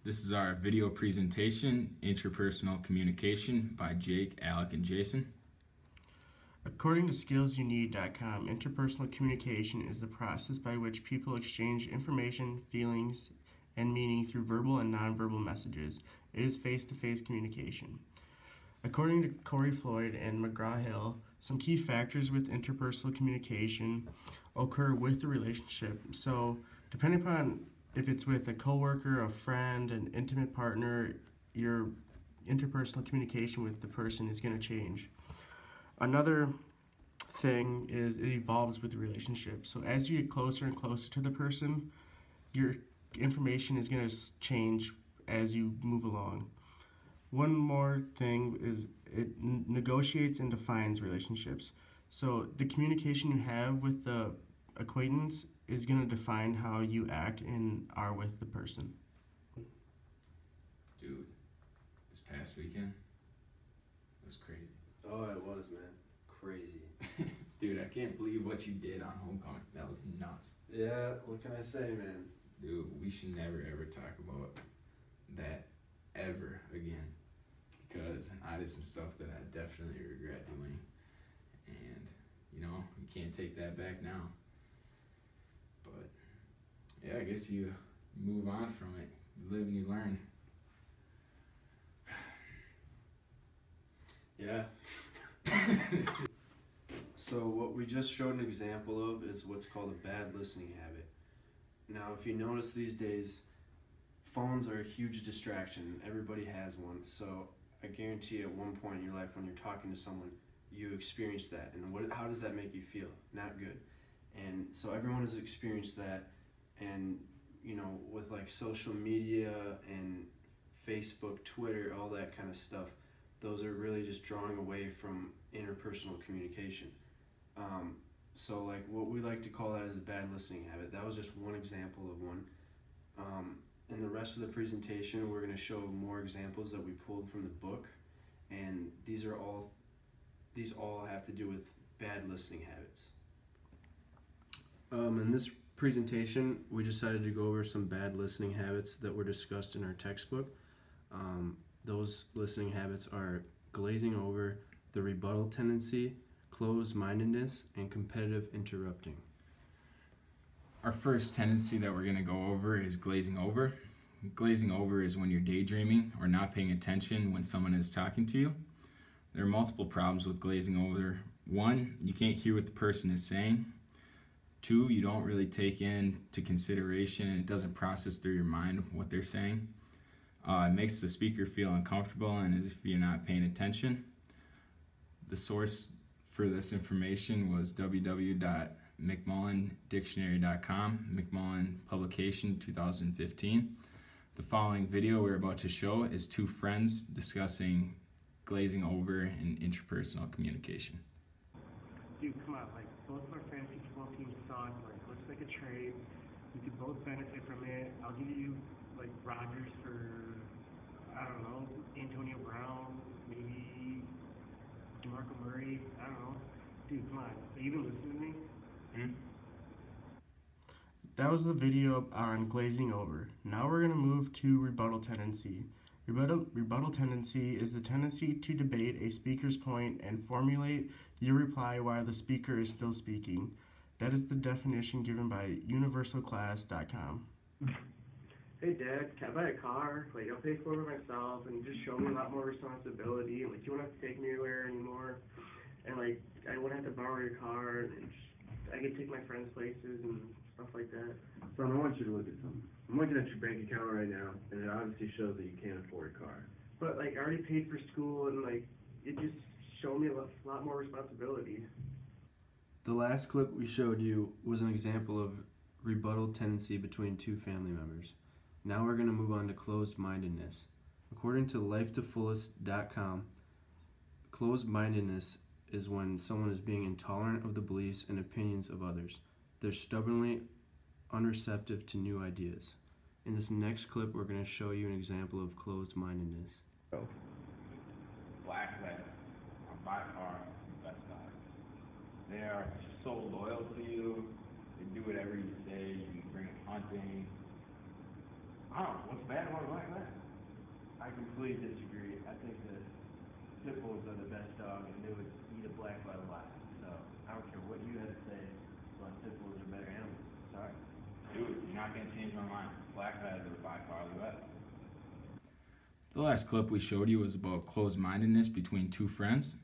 This is our video presentation, Interpersonal Communication by Jake, Alec, and Jason. According to skillsyouneed.com, interpersonal communication is the process by which people exchange information, feelings, and meaning through verbal and nonverbal messages. It is face-to-face communication. According to Corey Floyd and McGraw-Hill, some key factors with interpersonal communication occur with the relationship. So, depending upon if it's with a coworker, a friend, an intimate partner, your interpersonal communication with the person is going to change. Another thing is it evolves with the relationship. So as you get closer and closer to the person, your information is going to change as you move along. One more thing is it negotiates and defines relationships. So the communication you have with the acquaintance is going to define how you act and are with the person. Dude, this past weekend was crazy. Oh, it was, man. Crazy. Dude, I can't believe what you did on homecoming. That was nuts. Yeah, what can I say, man? Dude, we should never ever talk about that ever again, because I did some stuff that I definitely regret doing, and you can't take that back now. But yeah, I guess you move on from it. You live and you learn. Yeah. So what we just showed an example of is what's called a bad listening habit. Now, if you notice these days, phones are a huge distraction. Everybody has one. So I guarantee at one point in your life when you're talking to someone, you experience that. And how does that make you feel? Not good. And so everyone has experienced that. And, with like social media and Facebook, Twitter, all that kind of stuff, those are really just drawing away from interpersonal communication. So like what we like to call that is a bad listening habit. That was just one example of one. In the rest of the presentation, we're going to show more examples that we pulled from the book, and these all have to do with bad listening habits. In this presentation, we decided to go over some bad listening habits that were discussed in our textbook. Those listening habits are glazing over, the rebuttal tendency, closed-mindedness, and competitive interrupting. Our first tendency that we're going to go over is glazing over. Glazing over is when you're daydreaming or not paying attention when someone is talking to you. There are multiple problems with glazing over. One, you can't hear what the person is saying. Two, you don't really take into consideration and it doesn't process through your mind what they're saying. It makes the speaker feel uncomfortable and as if you're not paying attention. The source for this information was www.mcmullindictionary.com, McMullen publication 2015. The following video we're about to show is two friends discussing glazing over and interpersonal communication. Dude, come on, both of our fantasy football teams suck, looks like a trade. We could both benefit from it. I'll give you, Rodgers for, I don't know, Antonio Brown, maybe DeMarco Murray, I don't know. Dude, come on, are you even listening to me? That was the video on glazing over. Now we're going to move to rebuttal tendency. Rebuttal tendency is the tendency to debate a speaker's point and formulate your reply while the speaker is still speaking. That is the definition given by universalclass.com. Hey Dad, can I buy a car? I'll pay for it myself and just show me a lot more responsibility. You won't have to take me anywhere anymore. And I won't have to borrow your car and I can take my friends places and stuff like that. Son, I want you to look at something. I'm looking at your bank account right now, and it obviously shows that you can't afford a car. But I already paid for school and it just showed me a lot more responsibility. The last clip we showed you was an example of rebuttal tendency between two family members. Now we're going to move on to closed-mindedness. According to lifetofullest.com, closed-mindedness is when someone is being intolerant of the beliefs and opinions of others. They're stubbornly unreceptive to new ideas. In this next clip, we're going to show you an example of closed-mindedness. Black men are by far the best guys. They are so loyal to you. They do whatever you say. You can bring them hunting. I don't know, what's bad about a black lab? I completely disagree. I think that pit bulls are the best dog, and they would eat a black lab alive. So I don't care what you had to say, but pit bulls are better animals. Sorry. Dude, you're not gonna change my mind. Black labs are by far the best. The last clip we showed you was about closed-mindedness between two friends.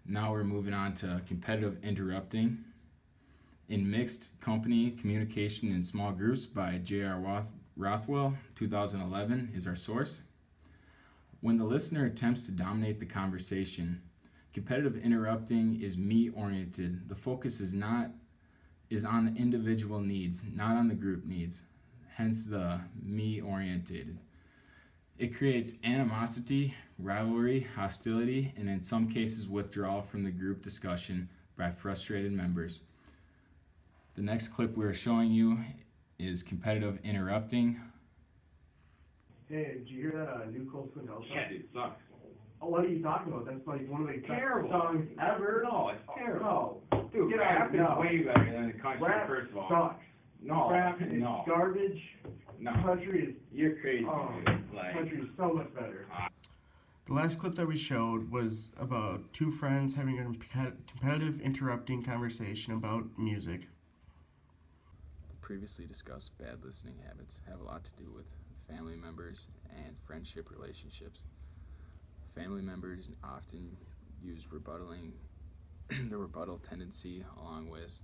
Now we're moving on to competitive interrupting in mixed company communication in small groups by J.R. Rothwell, 2011 is our source. When the listener attempts to dominate the conversation, competitive interrupting is me-oriented. The focus is on the individual needs, not on the group needs, hence the me-oriented. It creates animosity, rivalry, hostility, and in some cases withdrawal from the group discussion by frustrated members. The next clip we're showing you is competitive interrupting. Hey, did you hear that new Cole Swindell song? Yeah, dude, sucks. Oh, what are you talking about? That's like one of the best Terrible. songs ever. No, it's terrible. No. Dude, Get rap out, is no. way better than the country, Rap first of all. sucks. No, Rap is no, garbage. no. Country is, You're crazy, oh, dude. Like, country is so much better. The last clip that we showed was about two friends having a competitive interrupting conversation about music. The previously discussed bad listening habits have a lot to do with family members and friendship relationships. Family members often use the rebuttal tendency along with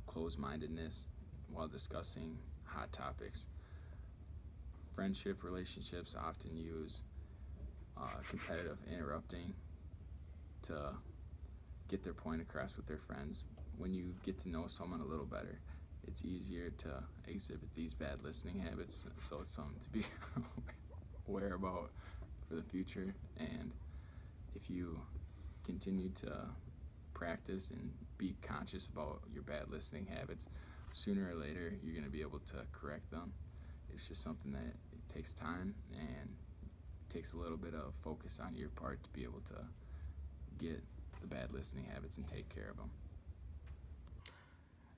closed-mindedness while discussing hot topics. Friendship relationships often use competitive interrupting to get their point across with their friends. When you get to know someone a little better, it's easier to exhibit these bad listening habits, so it's something to be aware about for the future. And if you continue to practice and be conscious about your bad listening habits, sooner or later you're going to be able to correct them. It's just something that it takes time and takes a little bit of focus on your part to be able to get the bad listening habits and take care of them.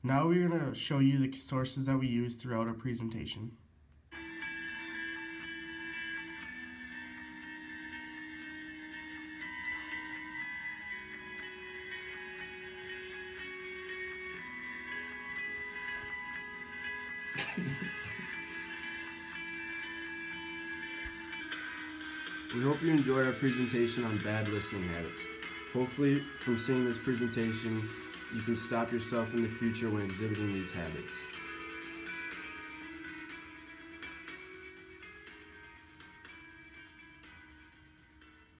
Now we're going to show you the sources that we use throughout our presentation. We hope you enjoyed our presentation on bad listening habits. Hopefully, from seeing this presentation, you can stop yourself in the future when exhibiting these habits.